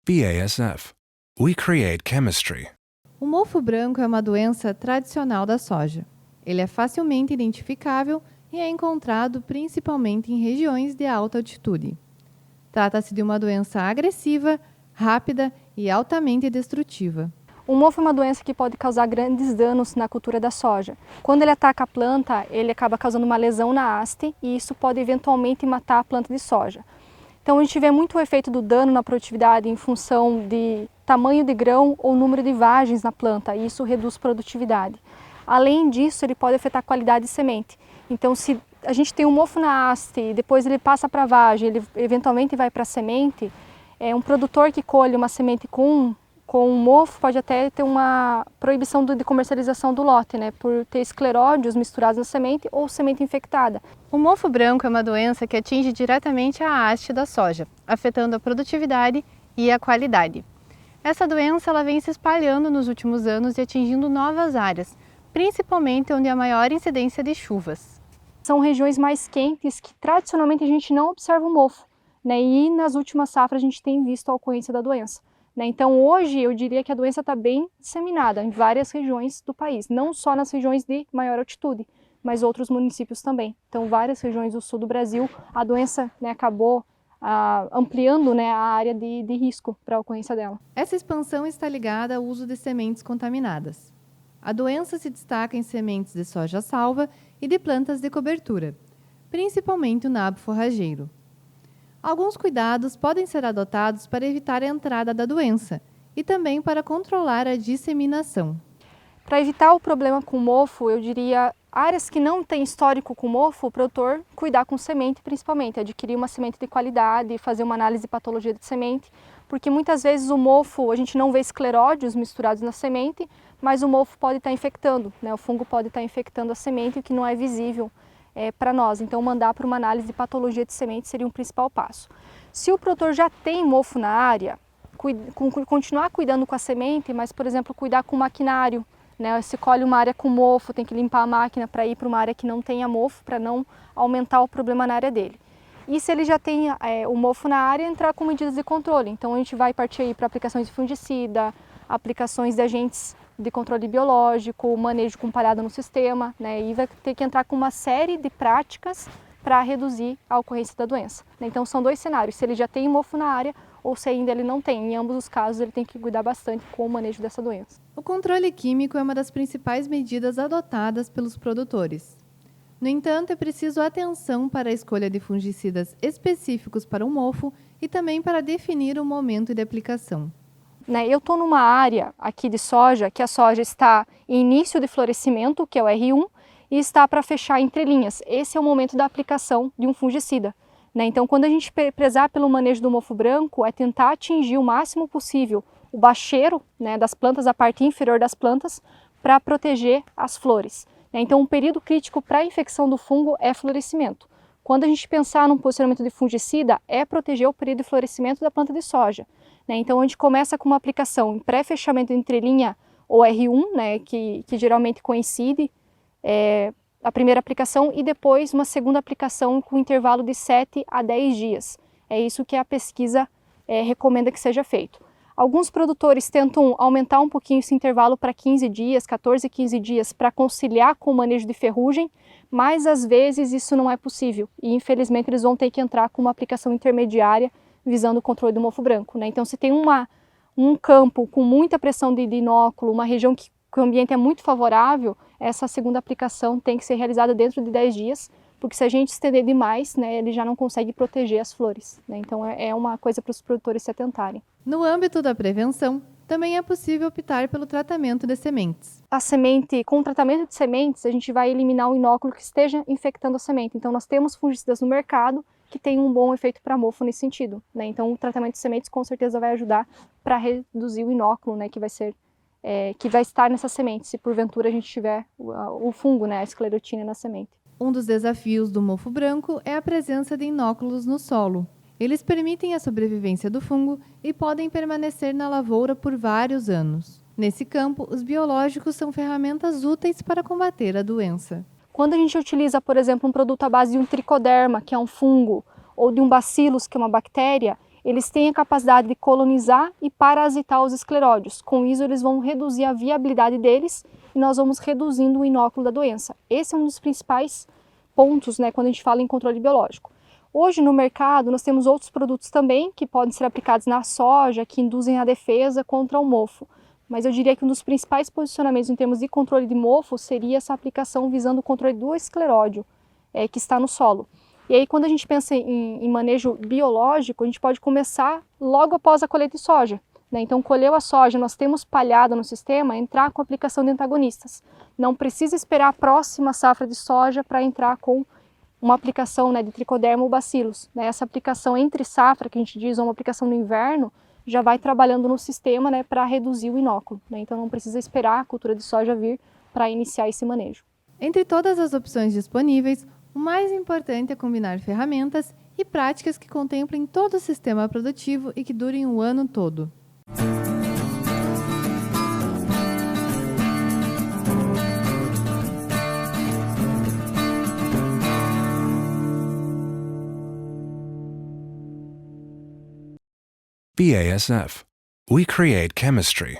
BASF. We create chemistry. O mofo branco é uma doença tradicional da soja. Ele é facilmente identificável e é encontrado principalmente em regiões de alta altitude. Trata-se de uma doença agressiva, rápida e altamente destrutiva. O mofo é uma doença que pode causar grandes danos na cultura da soja. Quando ele ataca a planta, ele acaba causando uma lesão na haste e isso pode eventualmente matar a planta de soja. Então a gente vê muito o efeito do dano na produtividade em função de tamanho de grão ou número de vagens na planta, e isso reduz produtividade. Além disso, ele pode afetar a qualidade de semente. Então se a gente tem um mofo na haste e depois ele passa para a vagem, ele eventualmente vai para a semente, um produtor que colhe uma semente com um mofo pode até ter uma proibição de comercialização do lote, né, por ter escleródios misturados na semente ou semente infectada. O mofo branco é uma doença que atinge diretamente a haste da soja, afetando a produtividade e a qualidade. Essa doença ela vem se espalhando nos últimos anos e atingindo novas áreas, principalmente onde há maior incidência de chuvas. São regiões mais quentes que tradicionalmente a gente não observa o mofo, né, e nas últimas safras a gente tem visto a ocorrência da doença. Então hoje eu diria que a doença está bem disseminada em várias regiões do país, não só nas regiões de maior altitude, mas outros municípios também. Então várias regiões do sul do Brasil, a doença, né, acabou ampliando, né, a área de risco para a ocorrência dela. Essa expansão está ligada ao uso de sementes contaminadas. A doença se destaca em sementes de soja salva e de plantas de cobertura, principalmente o nabo forrageiro. Alguns cuidados podem ser adotados para evitar a entrada da doença e também para controlar a disseminação. Para evitar o problema com mofo, eu diria áreas que não têm histórico com mofo, o produtor cuidar com semente principalmente, adquirir uma semente de qualidade, fazer uma análise de patologia de semente, porque muitas vezes o mofo, a gente não vê escleródios misturados na semente, mas o mofo pode estar infectando, né? O fungo pode estar infectando a semente, o que não é visível para nós. Então mandar para uma análise de patologia de semente seria um principal passo. Se o produtor já tem mofo na área, continuar cuidando com a semente, mas por exemplo cuidar com o maquinário, né? Se colhe uma área com mofo, tem que limpar a máquina para ir para uma área que não tenha mofo, para não aumentar o problema na área dele. E se ele já tem o mofo na área, entrar com medidas de controle. Então a gente vai partir aí para aplicações de fungicida, aplicações de agentes de controle biológico, manejo com palhada no sistema, né? E vai ter que entrar com uma série de práticas para reduzir a ocorrência da doença. Então são dois cenários, se ele já tem mofo na área ou se ainda ele não tem. Em ambos os casos ele tem que cuidar bastante com o manejo dessa doença. O controle químico é uma das principais medidas adotadas pelos produtores. No entanto, é preciso atenção para a escolha de fungicidas específicos para o mofo e também para definir o momento de aplicação. Eu estou numa área aqui de soja, que a soja está em início de florescimento, que é o R1, e está para fechar entrelinhas. Esse é o momento da aplicação de um fungicida. Então, quando a gente prezar pelo manejo do mofo branco, é tentar atingir o máximo possível o bacheiro, né, das plantas, a parte inferior das plantas, para proteger as flores. Então, um período crítico para a infecção do fungo é florescimento. Quando a gente pensar num posicionamento de fungicida, é proteger o período de florescimento da planta de soja. Então a gente começa com uma aplicação em pré-fechamento de entrelinha ou R1, né, que geralmente coincide a primeira aplicação, e depois uma segunda aplicação com intervalo de 7 a 10 dias. É isso que a pesquisa recomenda que seja feito. Alguns produtores tentam aumentar um pouquinho esse intervalo para 15 dias, 14, 15 dias, para conciliar com o manejo de ferrugem, mas às vezes isso não é possível e infelizmente eles vão ter que entrar com uma aplicação intermediária visando o controle do mofo branco. Então se tem um campo com muita pressão de inóculo, uma região que o ambiente é muito favorável, essa segunda aplicação tem que ser realizada dentro de 10 dias, porque se a gente estender demais, ele já não consegue proteger as flores. Então é uma coisa para os produtores se atentarem. No âmbito da prevenção, também é possível optar pelo tratamento de sementes. Com o tratamento de sementes, a gente vai eliminar o inóculo que esteja infectando a semente. Então nós temos fungicidas no mercado que tem um bom efeito para mofo nesse sentido. Então o tratamento de sementes com certeza vai ajudar para reduzir o inóculo, que vai estar nessa semente, se porventura a gente tiver o fungo, a esclerotina na semente. Um dos desafios do mofo branco é a presença de inóculos no solo. Eles permitem a sobrevivência do fungo e podem permanecer na lavoura por vários anos. Nesse campo, os biológicos são ferramentas úteis para combater a doença. Quando a gente utiliza, por exemplo, um produto à base de um tricoderma, que é um fungo, ou de um bacillus, que é uma bactéria, eles têm a capacidade de colonizar e parasitar os escleródios. Com isso, eles vão reduzir a viabilidade deles e nós vamos reduzindo o inóculo da doença. Esse é um dos principais pontos, né, quando a gente fala em controle biológico. Hoje no mercado nós temos outros produtos também que podem ser aplicados na soja, que induzem a defesa contra o mofo. Mas eu diria que um dos principais posicionamentos em termos de controle de mofo seria essa aplicação visando o controle do escleródio que está no solo. E aí quando a gente pensa em manejo biológico, a gente pode começar logo após a colheita de soja. Então colheu a soja, nós temos palhada no sistema, entrar com a aplicação de antagonistas. Não precisa esperar a próxima safra de soja para entrar com uma aplicação de Trichoderma ou Bacillus. Essa aplicação entre safra, que a gente diz, ou uma aplicação no inverno, já vai trabalhando no sistema para reduzir o inóculo. Então não precisa esperar a cultura de soja vir para iniciar esse manejo. Entre todas as opções disponíveis, o mais importante é combinar ferramentas e práticas que contemplem todo o sistema produtivo e que durem o ano todo. BASF. We create chemistry.